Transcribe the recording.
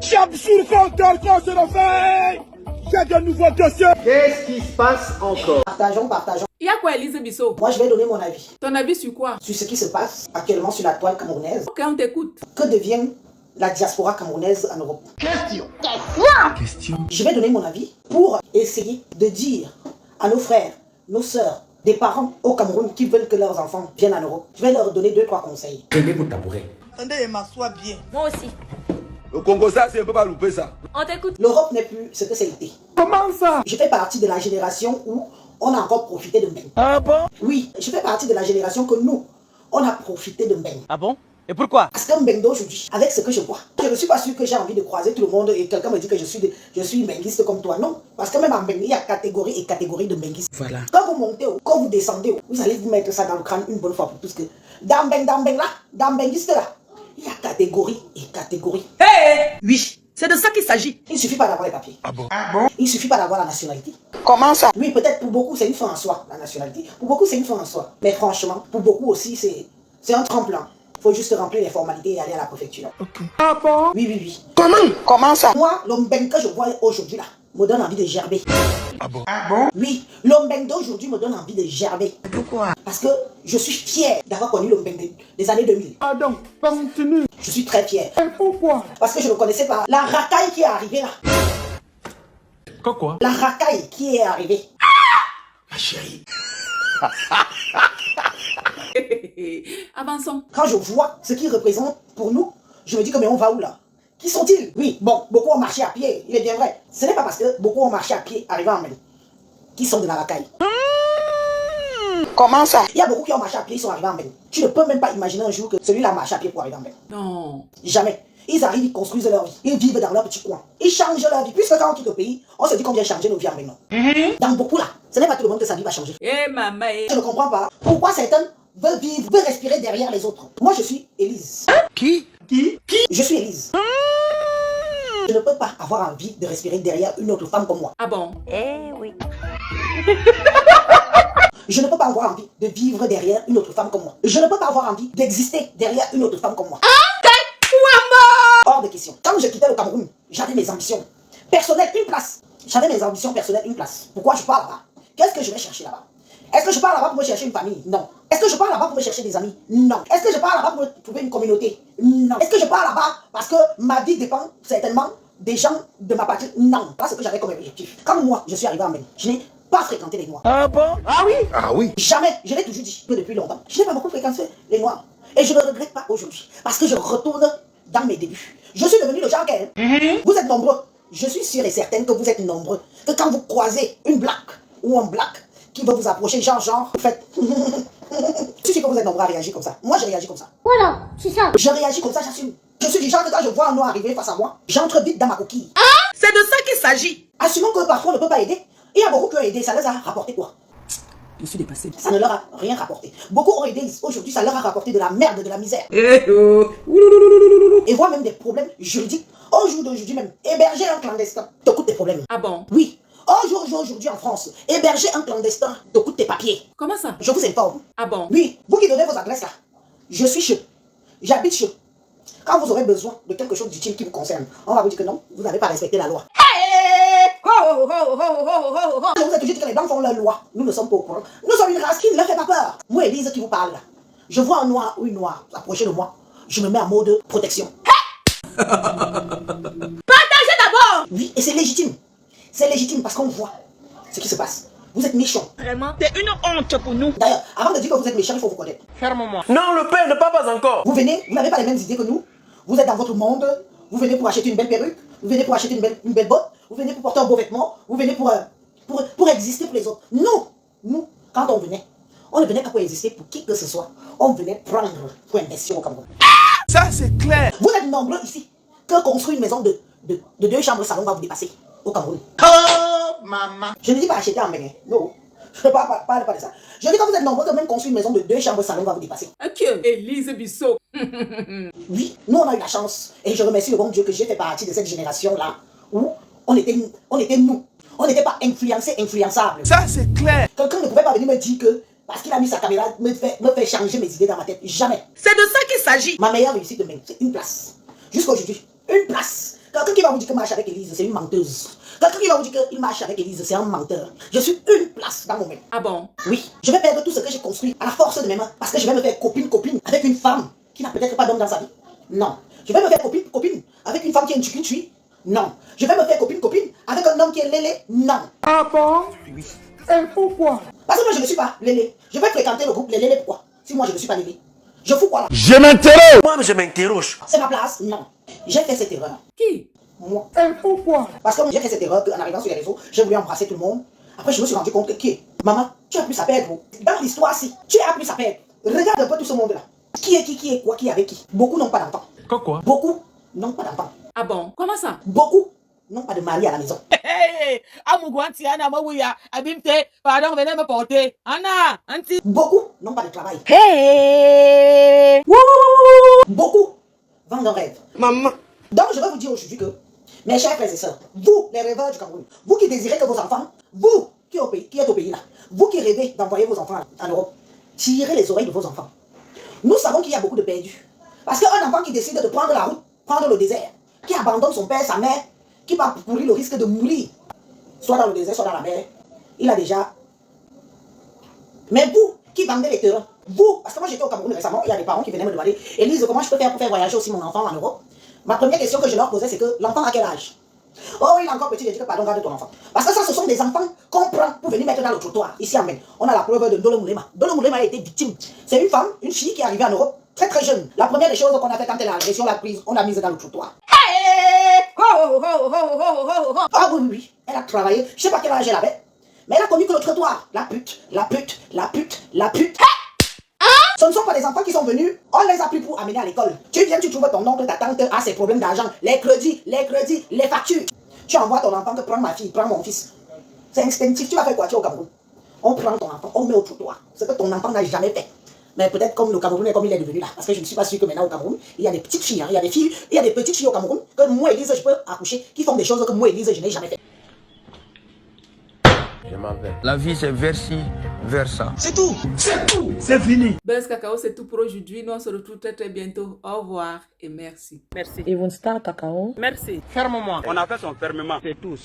Chamsoul contrôle qu'on se refait. J'ai de nouveaux dossiers. Qu'est-ce qui se passe encore? Partageons. Il y a quoi, Elise Bissot? Moi, je vais donner mon avis. Ton avis sur quoi? Sur ce qui se passe actuellement sur la toile camerounaise. Ok, on t'écoute. Que devient la diaspora camerounaise en Europe? Question. Je vais donner mon avis pour essayer de dire à nos frères, nos sœurs, des parents au Cameroun qui veulent que leurs enfants viennent en Europe. Je vais leur donner 2-3 conseils. Prenez votre tabouret. Attendez, je m'assois bien. Moi aussi. Le Congo, ça, c'est un peu pas louper ça. On t'écoute. L'Europe n'est plus ce que c'était. Comment ça? Je fais partie de la génération où on a encore profité de Mbeng. Ah bon? Oui, je fais partie de la génération que nous, on a profité de Mbeng. Ah bon? Et pourquoi? Parce que Mbeng d'aujourd'hui, avec ce que je vois, je ne suis pas sûr que j'ai envie de croiser tout le monde et quelqu'un me dit que je suis Mbenguiste comme toi. Non, parce que même en Mbeng, il y a catégorie et catégorie de Mbenguistes. Voilà. Quand vous montez, quand vous descendez, vous allez vous mettre ça dans le crâne une bonne fois pour tous que dans Mbeng là, dans Mbenguiste là, il y a catégorie et catégorie. Oui, c'est de ça qu'il s'agit. Il ne suffit pas d'avoir les papiers. Ah bon? Il ne suffit pas d'avoir la nationalité. Comment ça? Oui, peut-être pour beaucoup, c'est une fin en soi, la nationalité. Pour beaucoup, c'est une fin en soi. Mais franchement, pour beaucoup aussi, c'est un tremplin. Il faut juste remplir les formalités et aller à la préfecture. Ok. Ah bon? Oui. Comment ça? Moi, l'homme que je vois aujourd'hui là, me donne envie de gerber. Ah bon? Oui, l'homme d'aujourd'hui me donne envie de gerber. Pourquoi? Parce que je suis fier d'avoir connu l'homme des années 2000. Ah donc, continue. Je suis très fier. Et pourquoi? Parce que je ne connaissais pas la racaille qui est arrivée là. Quoi? La racaille qui est arrivée. Ma chérie. Avançons. Quand je vois ce qu'ils représentent pour nous, je me dis que mais on va où là? Qui sont-ils? Oui, bon, beaucoup ont marché à pied, il est bien vrai. Ce n'est pas parce que beaucoup ont marché à pied arrivant en Mbeng qui sont de la racaille. Comment ça? Il y a beaucoup qui ont marché à pied, ils sont arrivés en Mbeng. Tu ne peux même pas imaginer un jour que celui-là marche à pied pour arriver en Mbeng. Non. Jamais. Ils arrivent, ils construisent leur vie. Ils vivent dans leur petit coin. Ils changent leur vie. Puisque quand on quitte le pays, on se dit qu'on vient changer nos vies en Mbeng. Dans beaucoup là, ce n'est pas tout le monde que sa vie va changer. Eh maman, Je ne comprends pas pourquoi certains veulent vivre, veulent respirer derrière les autres. Moi, je suis Élise. Qui? Je suis Élise. Je ne peux pas avoir envie de respirer derrière une autre femme comme moi. Ah bon? Eh oui. Je ne peux pas avoir envie de vivre derrière une autre femme comme moi. Je ne peux pas avoir envie d'exister derrière une autre femme comme moi. Hors de question. Quand je quittais le Cameroun, j'avais mes ambitions personnelles, une place. J'avais mes ambitions personnelles, une place. Pourquoi je pars là-bas? Qu'est-ce que je vais chercher là-bas? Est-ce que je pars là-bas pour me chercher une famille? Non. Est-ce que je pars là-bas pour me chercher des amis? Non. Est-ce que je pars là-bas pour me trouver une communauté? Non. Est-ce que je pars là-bas parce que ma vie dépend certainement des gens de ma patrie? Non. Voilà ce que j'avais comme objectif. Quand moi, je suis arrivé en Mbeng, je n'ai pas fréquenté les Noirs. Ah bon? Ah oui. Jamais. Je l'ai toujours dit depuis longtemps. Je n'ai pas beaucoup fréquenté les Noirs. Et je ne regrette pas aujourd'hui. Parce que je retourne dans mes débuts. Je suis devenu le genre qu'elle. Vous êtes nombreux. Je suis sûr et certain que vous êtes nombreux. Que quand vous croisez une black ou un black qui veut vous approcher, genre, vous faites... Je suis sûr que vous êtes nombreux à réagir comme ça. Moi, je réagis comme ça. Voilà, c'est ça. Je réagis comme ça, j'assume. Je suis du genre que quand je vois un noir arriver face à moi, j'entre vite dans ma coquille. C'est de ça qu'il s'agit. Assumons que parfois on ne peut pas aider. Il y a beaucoup qui ont aidé, ça leur a rapporté quoi? Je suis dépassée. Ça ne leur a rien rapporté. Beaucoup ont aidé aujourd'hui, ça leur a rapporté de la merde, de la misère. Et voire même des problèmes juridiques. Au jour d'aujourd'hui même, héberger un clandestin te coûte tes problèmes. Ah bon? Oui. Aujourd'hui en France, héberger un clandestin te coûte tes papiers. Comment ça? Je vous informe. Ah bon? Oui, vous qui donnez vos adresses là, je suis chez. J'habite chez. Quand vous aurez besoin de quelque chose d'utile qui vous concerne, on va vous dire que non, vous n'avez pas respecté la loi. Je vous ai toujours dit que les blancs font leur loi. Nous ne sommes pas au courant. Nous sommes une race qui ne leur fait pas peur. Moi, Élise qui vous parle là, je vois un noir ou une noire approcher de moi, je me mets en mode protection. Partagez d'abord. Oui, et c'est légitime. C'est légitime parce qu'on voit ce qui se passe. Vous êtes méchants. Vraiment. C'est une honte pour nous. D'ailleurs, avant de dire que vous êtes méchants, il faut vous connaître. Ferme-moi. Non, le père ne part pas encore. Vous venez, vous n'avez pas les mêmes idées que nous. Vous êtes dans votre monde. Vous venez pour acheter une belle perruque. Vous venez pour acheter une belle botte. Vous venez pour porter un beau vêtement. Vous venez pour exister pour les autres. Nous, quand on venait, on ne venait pas pour exister pour qui que ce soit. On venait prendre pour investir au Cameroun. Ça, c'est clair. Vous êtes nombreux ici que construire une maison de 2 chambres salon va vous dépasser au Cameroun. Oh, maman. Je ne dis pas acheter en Mbeng. Non. Je ne parle pas de ça. Je dis que vous êtes nombreux que même construire une maison de 2 chambres salon va vous dépasser. Ok. Elise Bissot. Oui, nous on a eu la chance. Et je remercie le bon Dieu que j'ai fait partie de cette génération-là où on était nous. On n'était pas influencés, influençables. Ça, c'est clair. Quelqu'un ne pouvait pas venir me dire que parce qu'il a mis sa caméra, me fait changer mes idées dans ma tête. Jamais. C'est de ça qu'il s'agit. Ma meilleure réussite de Mbeng, c'est une place. Jusqu'à aujourd'hui, une place. Quelqu'un qui va vous dire que marche avec Élise, c'est une menteuse. Quelqu'un qui va vous dire qu'il marche avec Élise, c'est un menteur. Je suis une place dans mon même. Ah bon? Oui, je vais perdre tout ce que j'ai construit à la force de mes mains. Parce que je vais me faire copine avec une femme qui n'a peut-être pas d'homme dans sa vie. Non. Je vais me faire copine avec une femme qui est une tchuki. Non. Je vais me faire copine avec un homme qui est lélé. Non. Ah bon? Oui. Et pourquoi? Parce que moi je ne suis pas lélé. Je vais fréquenter le groupe les lélés. Pourquoi? Si moi je ne suis pas lélé. Je fous quoi là? Je m'interroge. Moi, je m'interroge. C'est ma place? Non. J'ai fait cette erreur. Qui? Moi. Et pourquoi? Parce que j'ai fait cette erreur qu'en arrivant sur les réseaux, j'ai voulu embrasser tout le monde. Après, je me suis rendu compte que, maman, tu as plus à perdre. Dans l'histoire-ci, tu as plus à perdre. Regarde un peu tout ce monde-là. Qui est quoi, qui est avec qui? Beaucoup n'ont pas d'enfants. Quoi? Beaucoup n'ont pas d'enfants. Ah bon? Comment ça? Beaucoup n'ont pas de mari à la maison. Hey, Amugwanti, Anna Mawuya, Abimte, pardon, venez me porter. Anna, Anti. Beaucoup n'ont pas de travail. Hey! Beaucoup vendent un rêve. Maman. Donc, je vais vous dire aujourd'hui que, mes chers frères et sœurs, vous, les rêveurs du Cameroun, vous qui désirez que vos enfants, vous qui êtes au pays là, vous qui rêvez d'envoyer vos enfants en Europe, tirez les oreilles de vos enfants. Nous savons qu'il y a beaucoup de perdus. Parce qu'un enfant qui décide de prendre la route, prendre le désert, qui abandonne son père, sa mère, qui va courir le risque de mourir, soit dans le désert, soit dans la mer, il a déjà... Mais vous, qui vendez les terrains, vous, parce que moi j'étais au Cameroun récemment, il y a des parents qui venaient me demander, Élise, comment je peux faire pour faire voyager aussi mon enfant en Europe? Ma première question que je leur posais, c'est que l'enfant a quel âge? Oh, il est encore petit, j'ai dit que pardon, garde ton enfant. Parce que ça, ce sont des enfants qu'on prend pour venir mettre dans le trottoir, ici en Maine. On a la preuve de Dolo Moulema. Dolo Moulema a été victime. C'est une femme, une fille qui est arrivée en Europe, très très jeune. La première des choses qu'on a fait quand elle a agressé, on l'a prise, on l'a mise dans le trottoir. Ah oui, elle a travaillé, je sais pas quel âge elle avait, mais elle a connu que le trottoir. La pute. Ce ne sont pas des enfants qui sont venus, on les a pris pour amener à l'école. Tu viens, tu trouves ton oncle, ta tante a ses problèmes d'argent, les crédits, les factures. Tu envoies ton enfant que prends ma fille, prends mon fils. C'est instinctif, tu vas faire quoi, tu es au Cameroun? On prend ton enfant, on met au trottoir. Ce que ton enfant n'a jamais fait. Mais peut-être comme le Cameroun est comme il est devenu là. Parce que je ne suis pas sûr que maintenant au Cameroun, il y a des petites filles, il y a des filles, il y a des petites filles au Cameroun que moi, Élise, je peux accoucher, qui font des choses que moi, Élise, je n'ai jamais fait. Je m'en vais. La vie, c'est versi, versa. C'est tout. C'est fini. Buzz Cacao, c'est tout pour aujourd'hui. Nous on se retrouve très très bientôt. Au revoir et merci. Merci. Et vous Star Cacao. Merci. Ferme-moi. On a fait son fermement. C'est tous.